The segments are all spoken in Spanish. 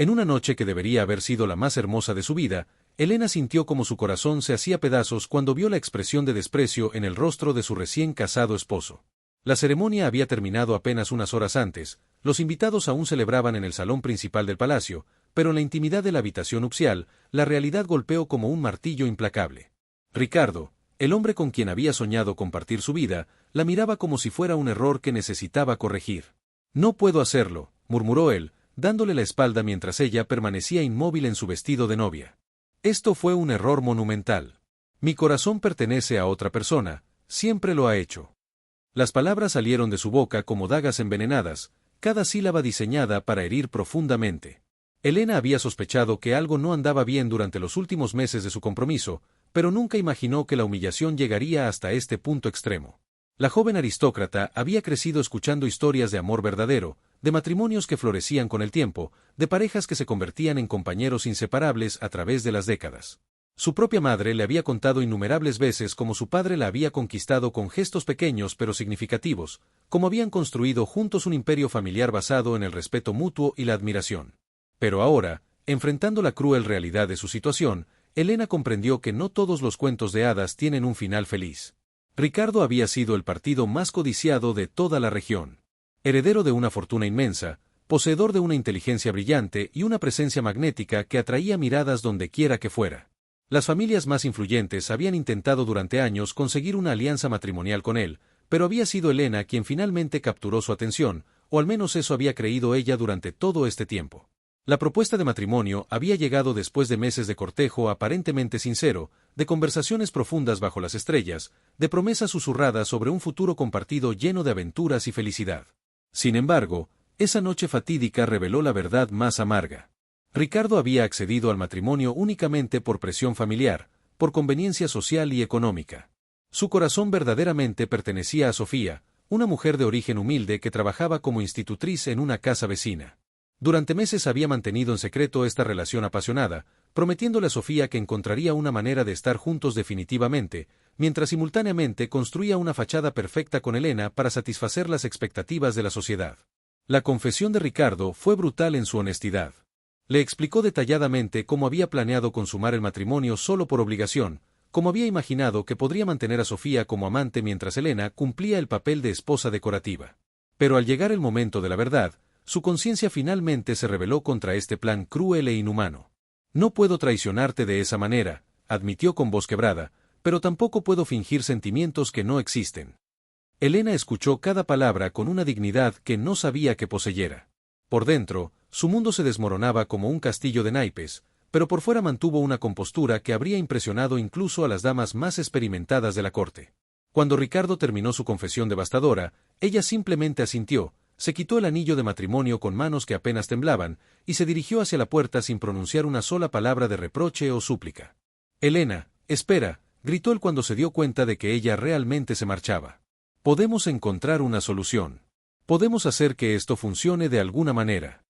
En una noche que debería haber sido la más hermosa de su vida, Elena sintió como su corazón se hacía pedazos cuando vio la expresión de desprecio en el rostro de su recién casado esposo. La ceremonia había terminado apenas unas horas antes, los invitados aún celebraban en el salón principal del palacio, pero en la intimidad de la habitación nupcial, la realidad golpeó como un martillo implacable. Ricardo, el hombre con quien había soñado compartir su vida, la miraba como si fuera un error que necesitaba corregir. «No puedo hacerlo», murmuró él, dándole la espalda mientras ella permanecía inmóvil en su vestido de novia. «Esto fue un error monumental. Mi corazón pertenece a otra persona, siempre lo ha hecho». Las palabras salieron de su boca como dagas envenenadas, cada sílaba diseñada para herir profundamente. Elena había sospechado que algo no andaba bien durante los últimos meses de su compromiso, pero nunca imaginó que la humillación llegaría hasta este punto extremo. La joven aristócrata había crecido escuchando historias de amor verdadero, de matrimonios que florecían con el tiempo, de parejas que se convertían en compañeros inseparables a través de las décadas. Su propia madre le había contado innumerables veces cómo su padre la había conquistado con gestos pequeños pero significativos, cómo habían construido juntos un imperio familiar basado en el respeto mutuo y la admiración. Pero ahora, enfrentando la cruel realidad de su situación, Elena comprendió que no todos los cuentos de hadas tienen un final feliz. Ricardo había sido el partido más codiciado de toda la región. Heredero de una fortuna inmensa, poseedor de una inteligencia brillante y una presencia magnética que atraía miradas donde quiera que fuera. Las familias más influyentes habían intentado durante años conseguir una alianza matrimonial con él, pero había sido Elena quien finalmente capturó su atención, o al menos eso había creído ella durante todo este tiempo. La propuesta de matrimonio había llegado después de meses de cortejo aparentemente sincero, de conversaciones profundas bajo las estrellas, de promesas susurradas sobre un futuro compartido lleno de aventuras y felicidad. Sin embargo, esa noche fatídica reveló la verdad más amarga. Ricardo había accedido al matrimonio únicamente por presión familiar, por conveniencia social y económica. Su corazón verdaderamente pertenecía a Sofía, una mujer de origen humilde que trabajaba como institutriz en una casa vecina. Durante meses había mantenido en secreto esta relación apasionada, prometiéndole a Sofía que encontraría una manera de estar juntos definitivamente, mientras simultáneamente construía una fachada perfecta con Elena para satisfacer las expectativas de la sociedad. La confesión de Ricardo fue brutal en su honestidad. Le explicó detalladamente cómo había planeado consumar el matrimonio solo por obligación, cómo había imaginado que podría mantener a Sofía como amante mientras Elena cumplía el papel de esposa decorativa. Pero al llegar el momento de la verdad, su conciencia finalmente se rebeló contra este plan cruel e inhumano. «No puedo traicionarte de esa manera», admitió con voz quebrada, «pero tampoco puedo fingir sentimientos que no existen». Elena escuchó cada palabra con una dignidad que no sabía que poseyera. Por dentro, su mundo se desmoronaba como un castillo de naipes, pero por fuera mantuvo una compostura que habría impresionado incluso a las damas más experimentadas de la corte. Cuando Ricardo terminó su confesión devastadora, ella simplemente asintió, se quitó el anillo de matrimonio con manos que apenas temblaban, y se dirigió hacia la puerta sin pronunciar una sola palabra de reproche o súplica. «Elena, espera», gritó él cuando se dio cuenta de que ella realmente se marchaba. «Podemos encontrar una solución. Podemos hacer que esto funcione de alguna manera».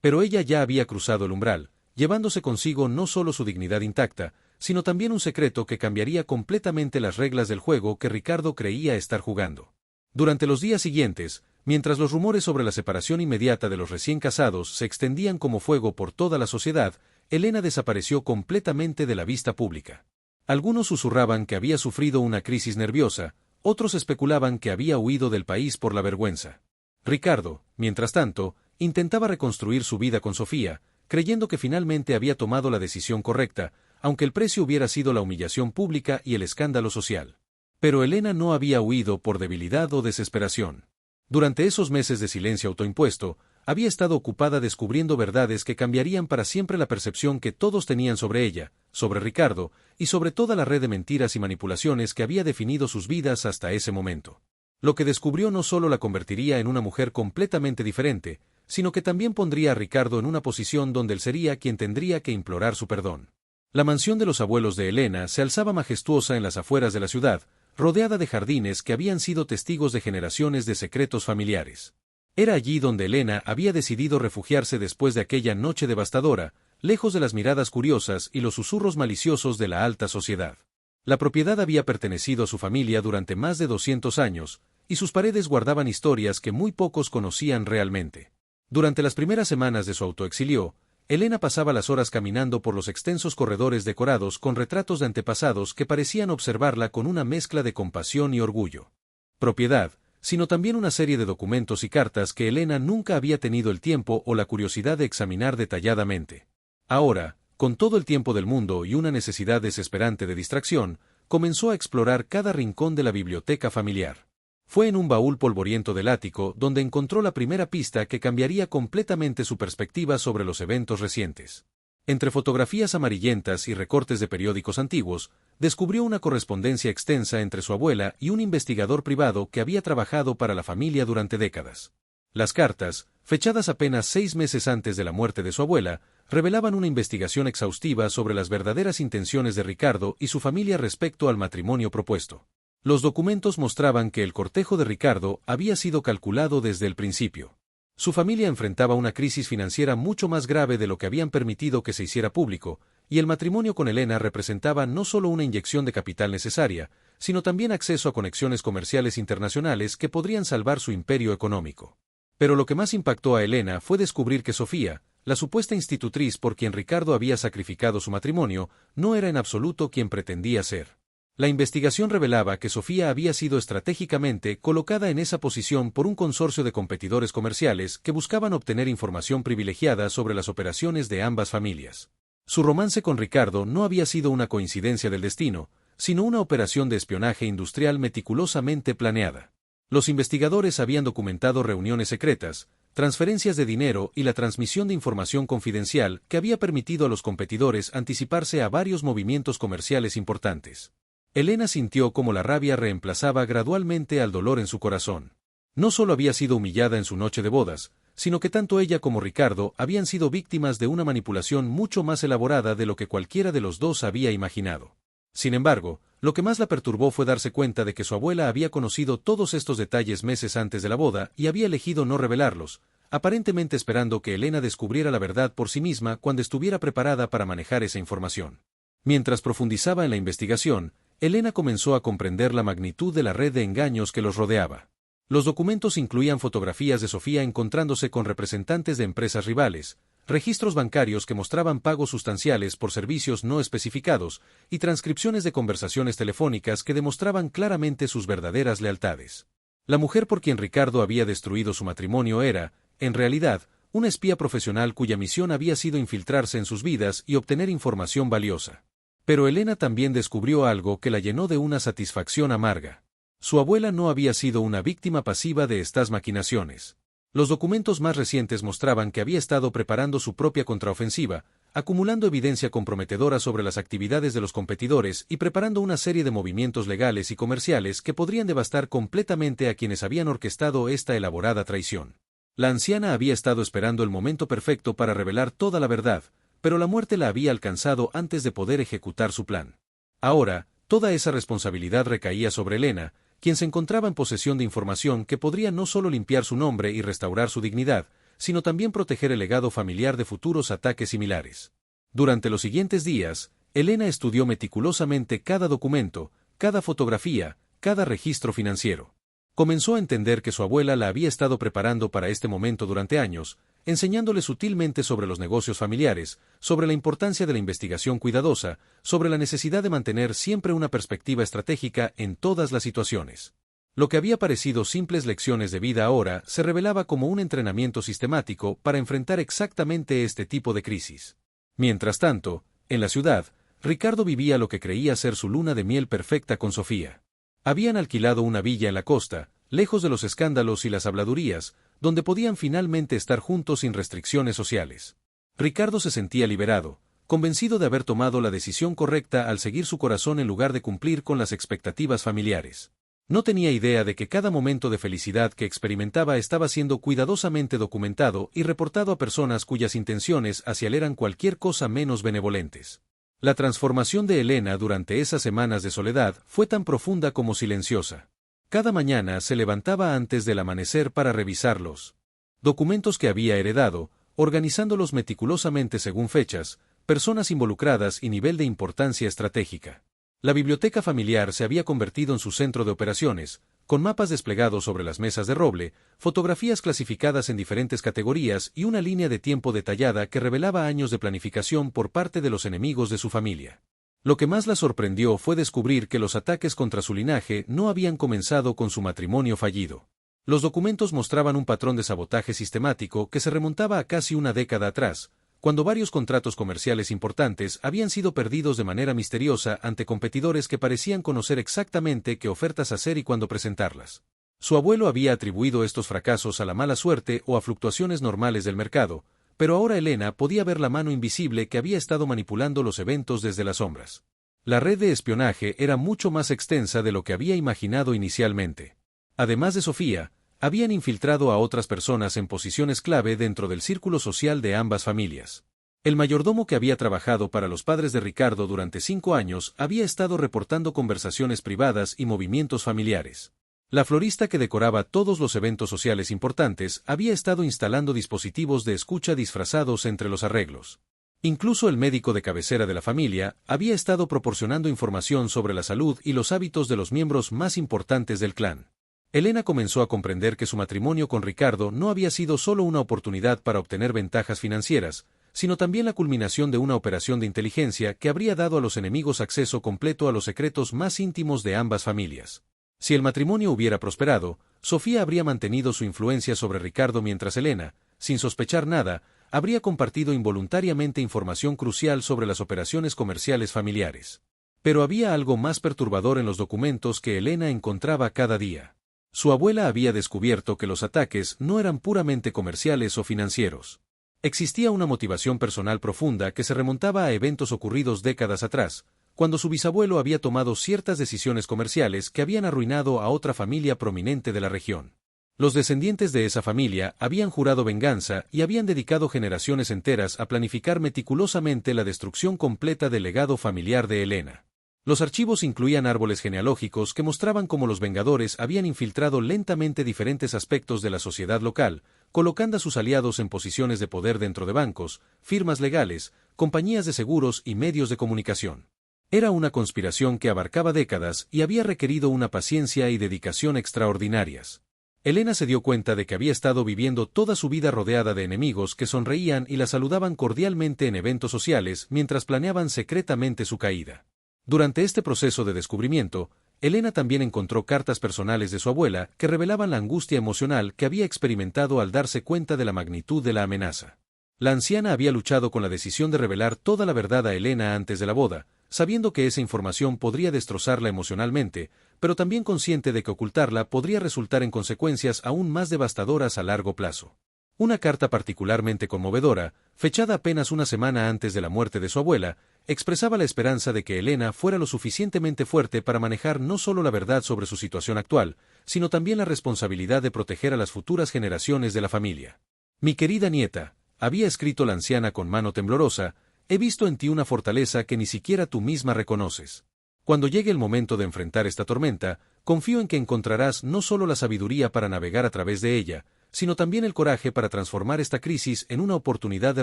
Pero ella ya había cruzado el umbral, llevándose consigo no solo su dignidad intacta, sino también un secreto que cambiaría completamente las reglas del juego que Ricardo creía estar jugando. Durante los días siguientes, mientras los rumores sobre la separación inmediata de los recién casados se extendían como fuego por toda la sociedad, Elena desapareció completamente de la vista pública. Algunos susurraban que había sufrido una crisis nerviosa, otros especulaban que había huido del país por la vergüenza. Ricardo, mientras tanto, intentaba reconstruir su vida con Sofía, creyendo que finalmente había tomado la decisión correcta, aunque el precio hubiera sido la humillación pública y el escándalo social. Pero Elena no había huido por debilidad o desesperación. Durante esos meses de silencio autoimpuesto, había estado ocupada descubriendo verdades que cambiarían para siempre la percepción que todos tenían sobre ella, sobre Ricardo, y sobre toda la red de mentiras y manipulaciones que había definido sus vidas hasta ese momento. Lo que descubrió no solo la convertiría en una mujer completamente diferente, sino que también pondría a Ricardo en una posición donde él sería quien tendría que implorar su perdón. La mansión de los abuelos de Elena se alzaba majestuosa en las afueras de la ciudad, rodeada de jardines que habían sido testigos de generaciones de secretos familiares. Era allí donde Elena había decidido refugiarse después de aquella noche devastadora, lejos de las miradas curiosas y los susurros maliciosos de la alta sociedad. La propiedad había pertenecido a su familia durante más de 200 años, y sus paredes guardaban historias que muy pocos conocían realmente. Durante las primeras semanas de su autoexilio, Elena pasaba las horas caminando por los extensos corredores decorados con retratos de antepasados que parecían observarla con una mezcla de compasión y orgullo. Propiedad, sino también una serie de documentos y cartas que Elena nunca había tenido el tiempo o la curiosidad de examinar detalladamente. Ahora, con todo el tiempo del mundo y una necesidad desesperante de distracción, comenzó a explorar cada rincón de la biblioteca familiar. Fue en un baúl polvoriento del ático donde encontró la primera pista que cambiaría completamente su perspectiva sobre los eventos recientes. Entre fotografías amarillentas y recortes de periódicos antiguos, descubrió una correspondencia extensa entre su abuela y un investigador privado que había trabajado para la familia durante décadas. Las cartas, fechadas apenas 6 meses antes de la muerte de su abuela, revelaban una investigación exhaustiva sobre las verdaderas intenciones de Ricardo y su familia respecto al matrimonio propuesto. Los documentos mostraban que el cortejo de Ricardo había sido calculado desde el principio. Su familia enfrentaba una crisis financiera mucho más grave de lo que habían permitido que se hiciera público, y el matrimonio con Elena representaba no solo una inyección de capital necesaria, sino también acceso a conexiones comerciales internacionales que podrían salvar su imperio económico. Pero lo que más impactó a Elena fue descubrir que Sofía, la supuesta institutriz por quien Ricardo había sacrificado su matrimonio, no era en absoluto quien pretendía ser. La investigación revelaba que Sofía había sido estratégicamente colocada en esa posición por un consorcio de competidores comerciales que buscaban obtener información privilegiada sobre las operaciones de ambas familias. Su romance con Ricardo no había sido una coincidencia del destino, sino una operación de espionaje industrial meticulosamente planeada. Los investigadores habían documentado reuniones secretas, transferencias de dinero y la transmisión de información confidencial que había permitido a los competidores anticiparse a varios movimientos comerciales importantes. Elena sintió cómo la rabia reemplazaba gradualmente al dolor en su corazón. No solo había sido humillada en su noche de bodas, sino que tanto ella como Ricardo habían sido víctimas de una manipulación mucho más elaborada de lo que cualquiera de los dos había imaginado. Sin embargo, lo que más la perturbó fue darse cuenta de que su abuela había conocido todos estos detalles meses antes de la boda y había elegido no revelarlos, aparentemente esperando que Elena descubriera la verdad por sí misma cuando estuviera preparada para manejar esa información. Mientras profundizaba en la investigación, Elena comenzó a comprender la magnitud de la red de engaños que los rodeaba. Los documentos incluían fotografías de Sofía encontrándose con representantes de empresas rivales, registros bancarios que mostraban pagos sustanciales por servicios no especificados y transcripciones de conversaciones telefónicas que demostraban claramente sus verdaderas lealtades. La mujer por quien Ricardo había destruido su matrimonio era, en realidad, una espía profesional cuya misión había sido infiltrarse en sus vidas y obtener información valiosa. Pero Elena también descubrió algo que la llenó de una satisfacción amarga. Su abuela no había sido una víctima pasiva de estas maquinaciones. Los documentos más recientes mostraban que había estado preparando su propia contraofensiva, acumulando evidencia comprometedora sobre las actividades de los competidores y preparando una serie de movimientos legales y comerciales que podrían devastar completamente a quienes habían orquestado esta elaborada traición. La anciana había estado esperando el momento perfecto para revelar toda la verdad, pero la muerte la había alcanzado antes de poder ejecutar su plan. Ahora, toda esa responsabilidad recaía sobre Elena, quien se encontraba en posesión de información que podría no solo limpiar su nombre y restaurar su dignidad, sino también proteger el legado familiar de futuros ataques similares. Durante los siguientes días, Elena estudió meticulosamente cada documento, cada fotografía, cada registro financiero. Comenzó a entender que su abuela la había estado preparando para este momento durante años, enseñándole sutilmente sobre los negocios familiares, sobre la importancia de la investigación cuidadosa, sobre la necesidad de mantener siempre una perspectiva estratégica en todas las situaciones. Lo que había parecido simples lecciones de vida ahora se revelaba como un entrenamiento sistemático para enfrentar exactamente este tipo de crisis. Mientras tanto, en la ciudad, Ricardo vivía lo que creía ser su luna de miel perfecta con Sofía. Habían alquilado una villa en la costa, lejos de los escándalos y las habladurías, donde podían finalmente estar juntos sin restricciones sociales. Ricardo se sentía liberado, convencido de haber tomado la decisión correcta al seguir su corazón en lugar de cumplir con las expectativas familiares. No tenía idea de que cada momento de felicidad que experimentaba estaba siendo cuidadosamente documentado y reportado a personas cuyas intenciones hacia él eran cualquier cosa menos benevolentes. La transformación de Elena durante esas semanas de soledad fue tan profunda como silenciosa. Cada mañana se levantaba antes del amanecer para revisar los documentos que había heredado, organizándolos meticulosamente según fechas, personas involucradas y nivel de importancia estratégica. La biblioteca familiar se había convertido en su centro de operaciones, con mapas desplegados sobre las mesas de roble, fotografías clasificadas en diferentes categorías y una línea de tiempo detallada que revelaba años de planificación por parte de los enemigos de su familia. Lo que más la sorprendió fue descubrir que los ataques contra su linaje no habían comenzado con su matrimonio fallido. Los documentos mostraban un patrón de sabotaje sistemático que se remontaba a casi una década atrás, cuando varios contratos comerciales importantes habían sido perdidos de manera misteriosa ante competidores que parecían conocer exactamente qué ofertas hacer y cuándo presentarlas. Su abuelo había atribuido estos fracasos a la mala suerte o a fluctuaciones normales del mercado, pero ahora Elena podía ver la mano invisible que había estado manipulando los eventos desde las sombras. La red de espionaje era mucho más extensa de lo que había imaginado inicialmente. Además de Sofía, habían infiltrado a otras personas en posiciones clave dentro del círculo social de ambas familias. El mayordomo que había trabajado para los padres de Ricardo durante 5 años había estado reportando conversaciones privadas y movimientos familiares. La florista que decoraba todos los eventos sociales importantes había estado instalando dispositivos de escucha disfrazados entre los arreglos. Incluso el médico de cabecera de la familia había estado proporcionando información sobre la salud y los hábitos de los miembros más importantes del clan. Elena comenzó a comprender que su matrimonio con Ricardo no había sido solo una oportunidad para obtener ventajas financieras, sino también la culminación de una operación de inteligencia que habría dado a los enemigos acceso completo a los secretos más íntimos de ambas familias. Si el matrimonio hubiera prosperado, Sofía habría mantenido su influencia sobre Ricardo mientras Elena, sin sospechar nada, habría compartido involuntariamente información crucial sobre las operaciones comerciales familiares. Pero había algo más perturbador en los documentos que Elena encontraba cada día. Su abuela había descubierto que los ataques no eran puramente comerciales o financieros. Existía una motivación personal profunda que se remontaba a eventos ocurridos décadas atrás, cuando su bisabuelo había tomado ciertas decisiones comerciales que habían arruinado a otra familia prominente de la región. Los descendientes de esa familia habían jurado venganza y habían dedicado generaciones enteras a planificar meticulosamente la destrucción completa del legado familiar de Elena. Los archivos incluían árboles genealógicos que mostraban cómo los Vengadores habían infiltrado lentamente diferentes aspectos de la sociedad local, colocando a sus aliados en posiciones de poder dentro de bancos, firmas legales, compañías de seguros y medios de comunicación. Era una conspiración que abarcaba décadas y había requerido una paciencia y dedicación extraordinarias. Elena se dio cuenta de que había estado viviendo toda su vida rodeada de enemigos que sonreían y la saludaban cordialmente en eventos sociales mientras planeaban secretamente su caída. Durante este proceso de descubrimiento, Elena también encontró cartas personales de su abuela que revelaban la angustia emocional que había experimentado al darse cuenta de la magnitud de la amenaza. La anciana había luchado con la decisión de revelar toda la verdad a Elena antes de la boda, sabiendo que esa información podría destrozarla emocionalmente, pero también consciente de que ocultarla podría resultar en consecuencias aún más devastadoras a largo plazo. Una carta particularmente conmovedora, fechada apenas una semana antes de la muerte de su abuela, expresaba la esperanza de que Elena fuera lo suficientemente fuerte para manejar no solo la verdad sobre su situación actual, sino también la responsabilidad de proteger a las futuras generaciones de la familia. Mi querida nieta, había escrito la anciana con mano temblorosa, he visto en ti una fortaleza que ni siquiera tú misma reconoces. Cuando llegue el momento de enfrentar esta tormenta, confío en que encontrarás no solo la sabiduría para navegar a través de ella, sino también el coraje para transformar esta crisis en una oportunidad de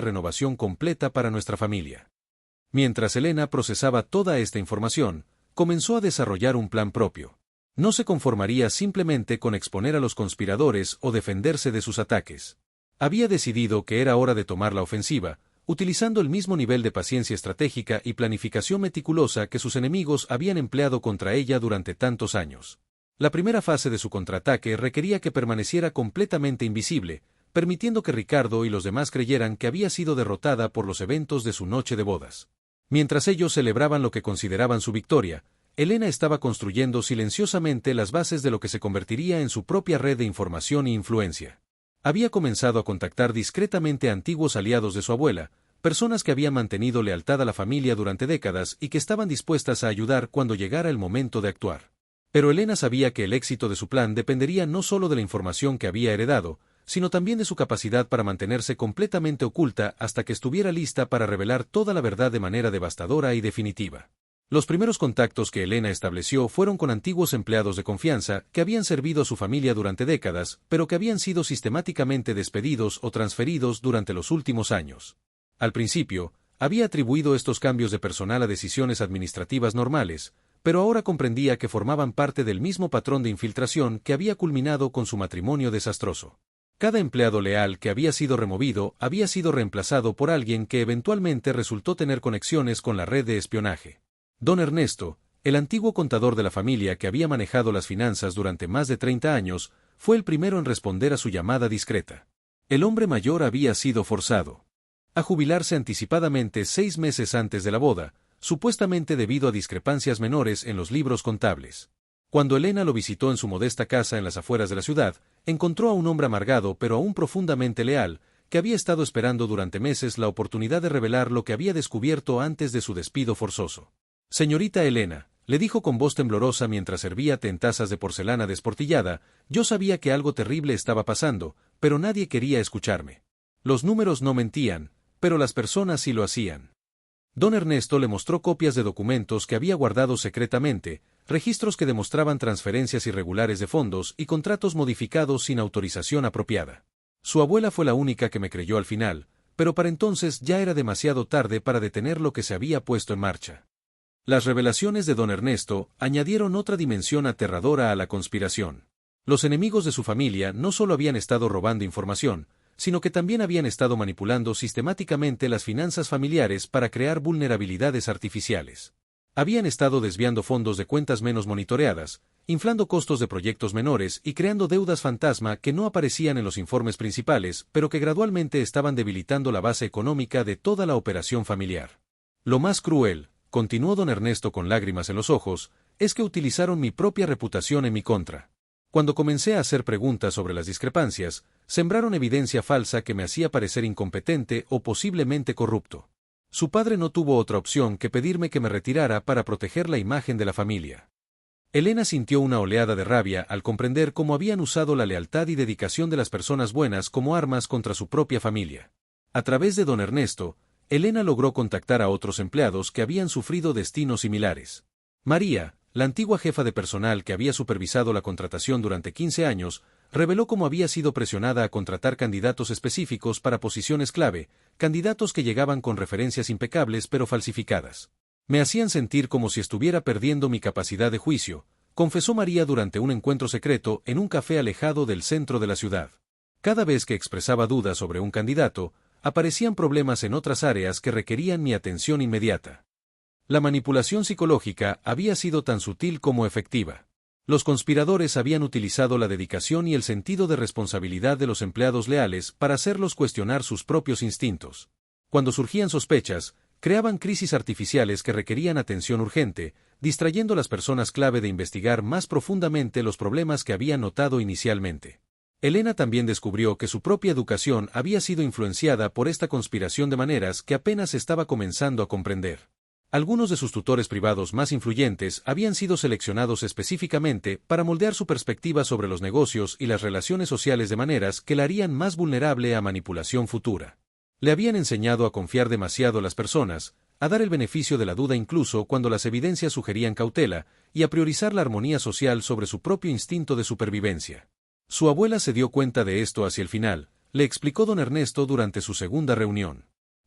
renovación completa para nuestra familia. Mientras Elena procesaba toda esta información, comenzó a desarrollar un plan propio. No se conformaría simplemente con exponer a los conspiradores o defenderse de sus ataques. Había decidido que era hora de tomar la ofensiva, utilizando el mismo nivel de paciencia estratégica y planificación meticulosa que sus enemigos habían empleado contra ella durante tantos años. La primera fase de su contraataque requería que permaneciera completamente invisible, permitiendo que Ricardo y los demás creyeran que había sido derrotada por los eventos de su noche de bodas. Mientras ellos celebraban lo que consideraban su victoria, Elena estaba construyendo silenciosamente las bases de lo que se convertiría en su propia red de información e influencia. Había comenzado a contactar discretamente a antiguos aliados de su abuela, personas que habían mantenido lealtad a la familia durante décadas y que estaban dispuestas a ayudar cuando llegara el momento de actuar. Pero Elena sabía que el éxito de su plan dependería no solo de la información que había heredado, sino también de su capacidad para mantenerse completamente oculta hasta que estuviera lista para revelar toda la verdad de manera devastadora y definitiva. Los primeros contactos que Elena estableció fueron con antiguos empleados de confianza que habían servido a su familia durante décadas, pero que habían sido sistemáticamente despedidos o transferidos durante los últimos años. Al principio, había atribuido estos cambios de personal a decisiones administrativas normales, pero ahora comprendía que formaban parte del mismo patrón de infiltración que había culminado con su matrimonio desastroso. Cada empleado leal que había sido removido había sido reemplazado por alguien que eventualmente resultó tener conexiones con la red de espionaje. Don Ernesto, el antiguo contador de la familia que había manejado las finanzas durante más de 30 años, fue el primero en responder a su llamada discreta. El hombre mayor había sido forzado a jubilarse anticipadamente 6 meses antes de la boda, supuestamente debido a discrepancias menores en los libros contables. Cuando Elena lo visitó en su modesta casa en las afueras de la ciudad, encontró a un hombre amargado pero aún profundamente leal, que había estado esperando durante meses la oportunidad de revelar lo que había descubierto antes de su despido forzoso. Señorita Elena, le dijo con voz temblorosa mientras servía té en tazas de porcelana desportillada, yo sabía que algo terrible estaba pasando, pero nadie quería escucharme. Los números no mentían, pero las personas sí lo hacían. Don Ernesto le mostró copias de documentos que había guardado secretamente, registros que demostraban transferencias irregulares de fondos y contratos modificados sin autorización apropiada. Su abuela fue la única que me creyó al final, pero para entonces ya era demasiado tarde para detener lo que se había puesto en marcha. Las revelaciones de don Ernesto añadieron otra dimensión aterradora a la conspiración. Los enemigos de su familia no solo habían estado robando información, sino que también habían estado manipulando sistemáticamente las finanzas familiares para crear vulnerabilidades artificiales. Habían estado desviando fondos de cuentas menos monitoreadas, inflando costos de proyectos menores y creando deudas fantasma que no aparecían en los informes principales, pero que gradualmente estaban debilitando la base económica de toda la operación familiar. Lo más cruel, continuó don Ernesto con lágrimas en los ojos, es que utilizaron mi propia reputación en mi contra. Cuando comencé a hacer preguntas sobre las discrepancias, sembraron evidencia falsa que me hacía parecer incompetente o posiblemente corrupto. Su padre no tuvo otra opción que pedirme que me retirara para proteger la imagen de la familia. Elena sintió una oleada de rabia al comprender cómo habían usado la lealtad y dedicación de las personas buenas como armas contra su propia familia. A través de don Ernesto, Elena logró contactar a otros empleados que habían sufrido destinos similares. María, la antigua jefa de personal que había supervisado la contratación durante 15 años, reveló cómo había sido presionada a contratar candidatos específicos para posiciones clave, candidatos que llegaban con referencias impecables pero falsificadas. Me hacían sentir como si estuviera perdiendo mi capacidad de juicio, confesó María durante un encuentro secreto en un café alejado del centro de la ciudad. Cada vez que expresaba dudas sobre un candidato, aparecían problemas en otras áreas que requerían mi atención inmediata. La manipulación psicológica había sido tan sutil como efectiva. Los conspiradores habían utilizado la dedicación y el sentido de responsabilidad de los empleados leales para hacerlos cuestionar sus propios instintos. Cuando surgían sospechas, creaban crisis artificiales que requerían atención urgente, distrayendo a las personas clave de investigar más profundamente los problemas que habían notado inicialmente. Elena también descubrió que su propia educación había sido influenciada por esta conspiración de maneras que apenas estaba comenzando a comprender. Algunos de sus tutores privados más influyentes habían sido seleccionados específicamente para moldear su perspectiva sobre los negocios y las relaciones sociales de maneras que la harían más vulnerable a manipulación futura. Le habían enseñado a confiar demasiado a las personas, a dar el beneficio de la duda incluso cuando las evidencias sugerían cautela, y a priorizar la armonía social sobre su propio instinto de supervivencia. Su abuela se dio cuenta de esto hacia el final, le explicó don Ernesto durante su segunda reunión.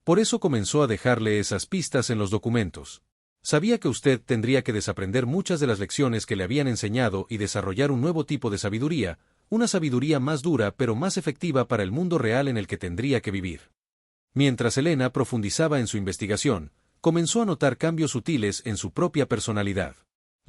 Por eso comenzó a dejarle esas pistas en los documentos. Sabía que usted tendría que desaprender muchas de las lecciones que le habían enseñado y desarrollar un nuevo tipo de sabiduría, una sabiduría más dura pero más efectiva para el mundo real en el que tendría que vivir. Mientras Elena profundizaba en su investigación, comenzó a notar cambios sutiles en su propia personalidad.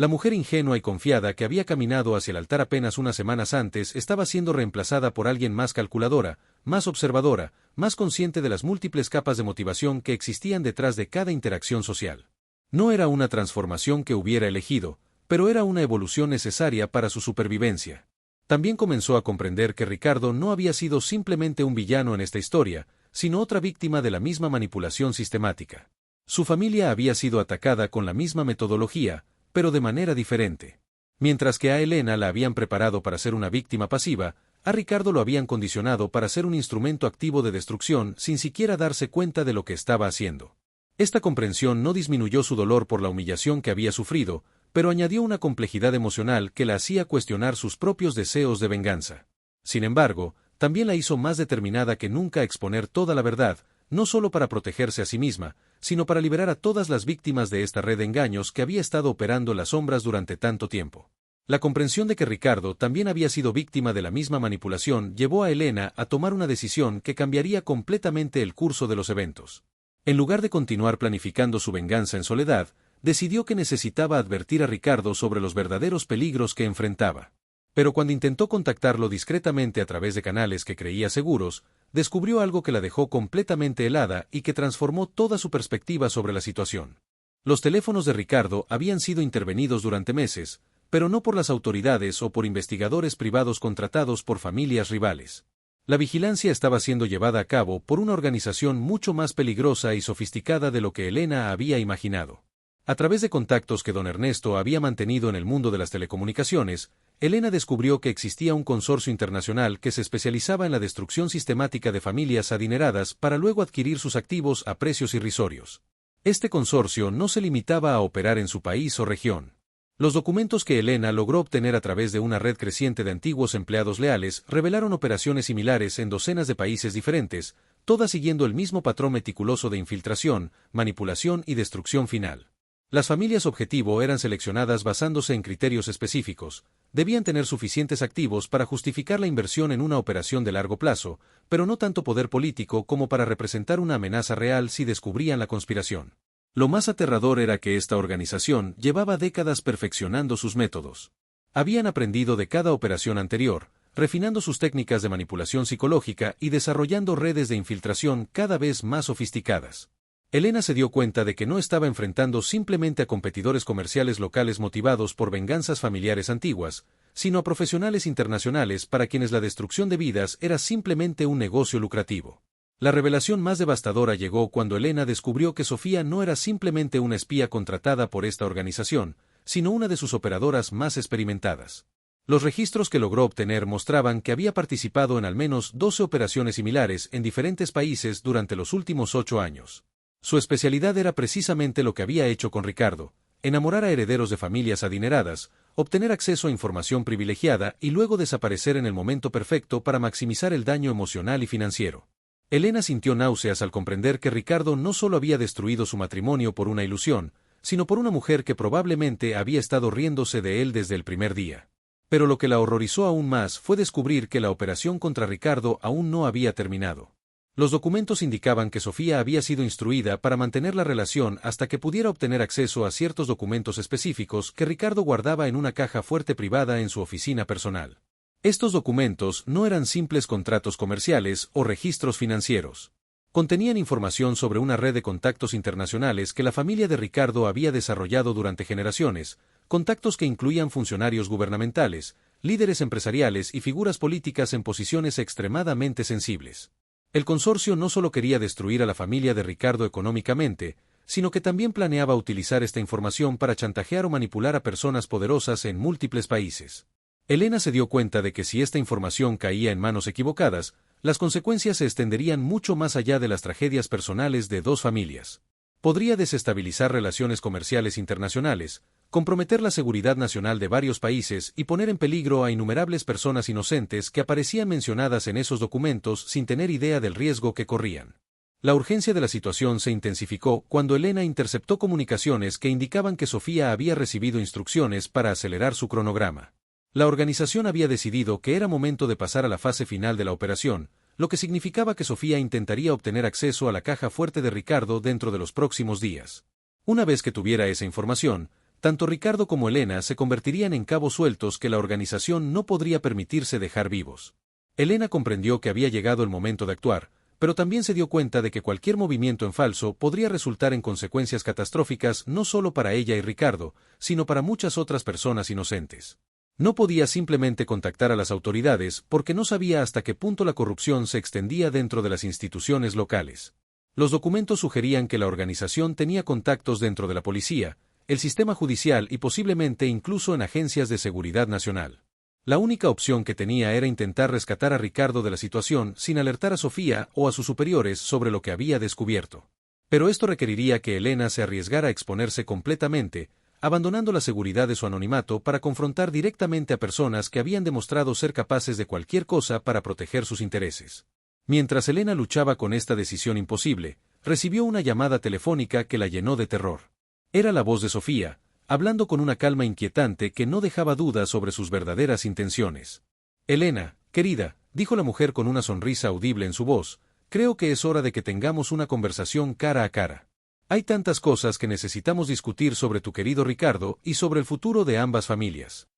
La mujer ingenua y confiada que había caminado hacia el altar apenas unas semanas antes estaba siendo reemplazada por alguien más calculadora, más observadora, más consciente de las múltiples capas de motivación que existían detrás de cada interacción social. No era una transformación que hubiera elegido, pero era una evolución necesaria para su supervivencia. También comenzó a comprender que Ricardo no había sido simplemente un villano en esta historia, sino otra víctima de la misma manipulación sistemática. Su familia había sido atacada con la misma metodología, pero de manera diferente. Mientras que a Elena la habían preparado para ser una víctima pasiva, a Ricardo lo habían condicionado para ser un instrumento activo de destrucción sin siquiera darse cuenta de lo que estaba haciendo. Esta comprensión no disminuyó su dolor por la humillación que había sufrido, pero añadió una complejidad emocional que la hacía cuestionar sus propios deseos de venganza. Sin embargo, también la hizo más determinada que nunca a exponer toda la verdad, no solo para protegerse a sí misma, sino para liberar a todas las víctimas de esta red de engaños que había estado operando en las sombras durante tanto tiempo. La comprensión de que Ricardo también había sido víctima de la misma manipulación llevó a Elena a tomar una decisión que cambiaría completamente el curso de los eventos. En lugar de continuar planificando su venganza en soledad, decidió que necesitaba advertir a Ricardo sobre los verdaderos peligros que enfrentaba. Pero cuando intentó contactarlo discretamente a través de canales que creía seguros, descubrió algo que la dejó completamente helada y que transformó toda su perspectiva sobre la situación. Los teléfonos de Ricardo habían sido intervenidos durante meses, pero no por las autoridades o por investigadores privados contratados por familias rivales. La vigilancia estaba siendo llevada a cabo por una organización mucho más peligrosa y sofisticada de lo que Elena había imaginado. A través de contactos que don Ernesto había mantenido en el mundo de las telecomunicaciones, Elena descubrió que existía un consorcio internacional que se especializaba en la destrucción sistemática de familias adineradas para luego adquirir sus activos a precios irrisorios. Este consorcio no se limitaba a operar en su país o región. Los documentos que Elena logró obtener a través de una red creciente de antiguos empleados leales revelaron operaciones similares en docenas de países diferentes, todas siguiendo el mismo patrón meticuloso de infiltración, manipulación y destrucción final. Las familias objetivo eran seleccionadas basándose en criterios específicos, debían tener suficientes activos para justificar la inversión en una operación de largo plazo, pero no tanto poder político como para representar una amenaza real si descubrían la conspiración. Lo más aterrador era que esta organización llevaba décadas perfeccionando sus métodos. Habían aprendido de cada operación anterior, refinando sus técnicas de manipulación psicológica y desarrollando redes de infiltración cada vez más sofisticadas. Elena se dio cuenta de que no estaba enfrentando simplemente a competidores comerciales locales motivados por venganzas familiares antiguas, sino a profesionales internacionales para quienes la destrucción de vidas era simplemente un negocio lucrativo. La revelación más devastadora llegó cuando Elena descubrió que Sofía no era simplemente una espía contratada por esta organización, sino una de sus operadoras más experimentadas. Los registros que logró obtener mostraban que había participado en al menos 12 operaciones similares en diferentes países durante los últimos 8 años. Su especialidad era precisamente lo que había hecho con Ricardo: enamorar a herederos de familias adineradas, obtener acceso a información privilegiada y luego desaparecer en el momento perfecto para maximizar el daño emocional y financiero. Elena sintió náuseas al comprender que Ricardo no solo había destruido su matrimonio por una ilusión, sino por una mujer que probablemente había estado riéndose de él desde el primer día. Pero lo que la horrorizó aún más fue descubrir que la operación contra Ricardo aún no había terminado. Los documentos indicaban que Sofía había sido instruida para mantener la relación hasta que pudiera obtener acceso a ciertos documentos específicos que Ricardo guardaba en una caja fuerte privada en su oficina personal. Estos documentos no eran simples contratos comerciales o registros financieros. Contenían información sobre una red de contactos internacionales que la familia de Ricardo había desarrollado durante generaciones, contactos que incluían funcionarios gubernamentales, líderes empresariales y figuras políticas en posiciones extremadamente sensibles. El consorcio no solo quería destruir a la familia de Ricardo económicamente, sino que también planeaba utilizar esta información para chantajear o manipular a personas poderosas en múltiples países. Elena se dio cuenta de que si esta información caía en manos equivocadas, las consecuencias se extenderían mucho más allá de las tragedias personales de dos familias. Podría desestabilizar relaciones comerciales internacionales, comprometer la seguridad nacional de varios países y poner en peligro a innumerables personas inocentes que aparecían mencionadas en esos documentos sin tener idea del riesgo que corrían. La urgencia de la situación se intensificó cuando Elena interceptó comunicaciones que indicaban que Sofía había recibido instrucciones para acelerar su cronograma. La organización había decidido que era momento de pasar a la fase final de la operación, lo que significaba que Sofía intentaría obtener acceso a la caja fuerte de Ricardo dentro de los próximos días. Una vez que tuviera esa información, tanto Ricardo como Elena se convertirían en cabos sueltos que la organización no podría permitirse dejar vivos. Elena comprendió que había llegado el momento de actuar, pero también se dio cuenta de que cualquier movimiento en falso podría resultar en consecuencias catastróficas no solo para ella y Ricardo, sino para muchas otras personas inocentes. No podía simplemente contactar a las autoridades porque no sabía hasta qué punto la corrupción se extendía dentro de las instituciones locales. Los documentos sugerían que la organización tenía contactos dentro de la policía, el sistema judicial y posiblemente incluso en agencias de seguridad nacional. La única opción que tenía era intentar rescatar a Ricardo de la situación sin alertar a Sofía o a sus superiores sobre lo que había descubierto. Pero esto requeriría que Elena se arriesgara a exponerse completamente, abandonando la seguridad de su anonimato para confrontar directamente a personas que habían demostrado ser capaces de cualquier cosa para proteger sus intereses. Mientras Elena luchaba con esta decisión imposible, recibió una llamada telefónica que la llenó de terror. Era la voz de Sofía, hablando con una calma inquietante que no dejaba dudas sobre sus verdaderas intenciones. Elena, querida, dijo la mujer con una sonrisa audible en su voz, creo que es hora de que tengamos una conversación cara a cara. Hay tantas cosas que necesitamos discutir sobre tu querido Ricardo y sobre el futuro de ambas familias.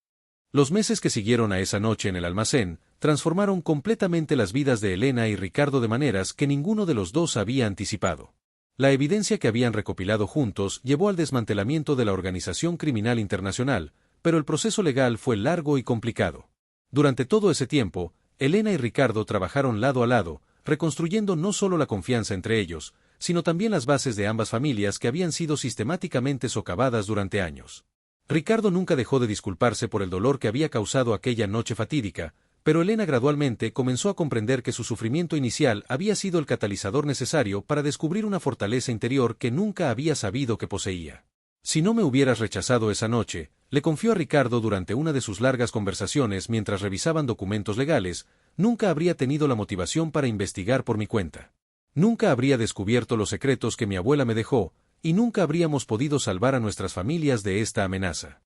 Los meses que siguieron a esa noche en el almacén transformaron completamente las vidas de Elena y Ricardo de maneras que ninguno de los dos había anticipado. La evidencia que habían recopilado juntos llevó al desmantelamiento de la organización criminal internacional, pero el proceso legal fue largo y complicado. Durante todo ese tiempo, Elena y Ricardo trabajaron lado a lado, reconstruyendo no solo la confianza entre ellos, sino también las bases de ambas familias que habían sido sistemáticamente socavadas durante años. Ricardo nunca dejó de disculparse por el dolor que había causado aquella noche fatídica, pero Elena gradualmente comenzó a comprender que su sufrimiento inicial había sido el catalizador necesario para descubrir una fortaleza interior que nunca había sabido que poseía. Si no me hubieras rechazado esa noche, le confió a Ricardo durante una de sus largas conversaciones mientras revisaban documentos legales, nunca habría tenido la motivación para investigar por mi cuenta. Nunca habría descubierto los secretos que mi abuela me dejó, y nunca habríamos podido salvar a nuestras familias de esta amenaza.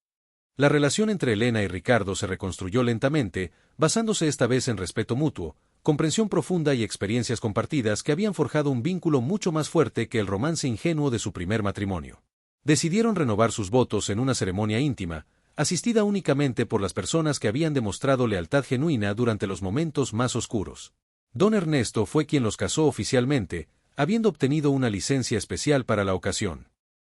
La relación entre Elena y Ricardo se reconstruyó lentamente, basándose esta vez en respeto mutuo, comprensión profunda y experiencias compartidas que habían forjado un vínculo mucho más fuerte que el romance ingenuo de su primer matrimonio. Decidieron renovar sus votos en una ceremonia íntima, asistida únicamente por las personas que habían demostrado lealtad genuina durante los momentos más oscuros. Don Ernesto fue quien los casó oficialmente, habiendo obtenido una licencia especial para la ocasión.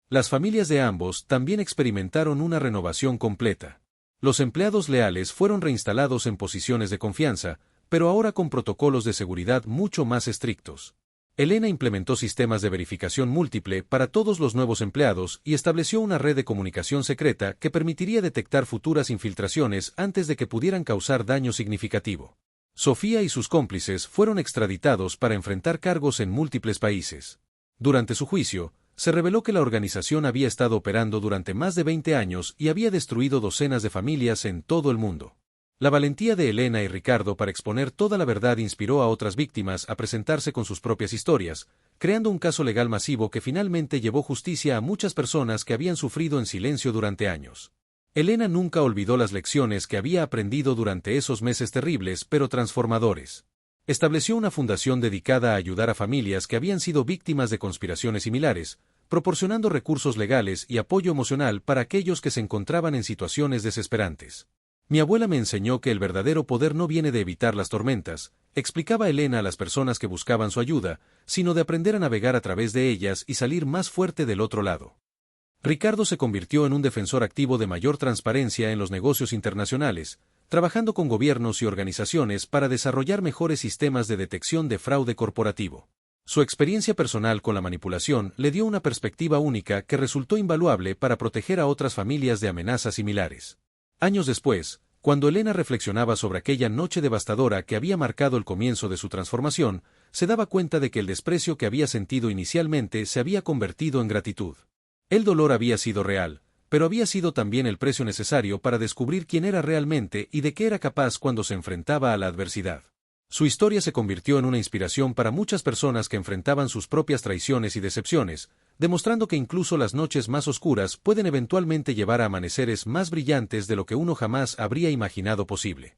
Las familias de ambos también experimentaron una renovación completa. Los empleados leales fueron reinstalados en posiciones de confianza, pero ahora con protocolos de seguridad mucho más estrictos. Elena implementó sistemas de verificación múltiple para todos los nuevos empleados y estableció una red de comunicación secreta que permitiría detectar futuras infiltraciones antes de que pudieran causar daño significativo. Sofía y sus cómplices fueron extraditados para enfrentar cargos en múltiples países. Durante su juicio, se reveló que la organización había estado operando durante más de 20 años y había destruido docenas de familias en todo el mundo. La valentía de Elena y Ricardo para exponer toda la verdad inspiró a otras víctimas a presentarse con sus propias historias, creando un caso legal masivo que finalmente llevó justicia a muchas personas que habían sufrido en silencio durante años. Elena nunca olvidó las lecciones que había aprendido durante esos meses terribles pero transformadores. Estableció una fundación dedicada a ayudar a familias que habían sido víctimas de conspiraciones similares, proporcionando recursos legales y apoyo emocional para aquellos que se encontraban en situaciones desesperantes. Mi abuela me enseñó que el verdadero poder no viene de evitar las tormentas, explicaba Elena a las personas que buscaban su ayuda, sino de aprender a navegar a través de ellas y salir más fuerte del otro lado. Ricardo se convirtió en un defensor activo de mayor transparencia en los negocios internacionales, trabajando con gobiernos y organizaciones para desarrollar mejores sistemas de detección de fraude corporativo. Su experiencia personal con la manipulación le dio una perspectiva única que resultó invaluable para proteger a otras familias de amenazas similares. Años después, cuando Elena reflexionaba sobre aquella noche devastadora que había marcado el comienzo de su transformación, se daba cuenta de que el desprecio que había sentido inicialmente se había convertido en gratitud. El dolor había sido real, pero había sido también el precio necesario para descubrir quién era realmente y de qué era capaz cuando se enfrentaba a la adversidad. Su historia se convirtió en una inspiración para muchas personas que enfrentaban sus propias traiciones y decepciones, demostrando que incluso las noches más oscuras pueden eventualmente llevar a amaneceres más brillantes de lo que uno jamás habría imaginado posible.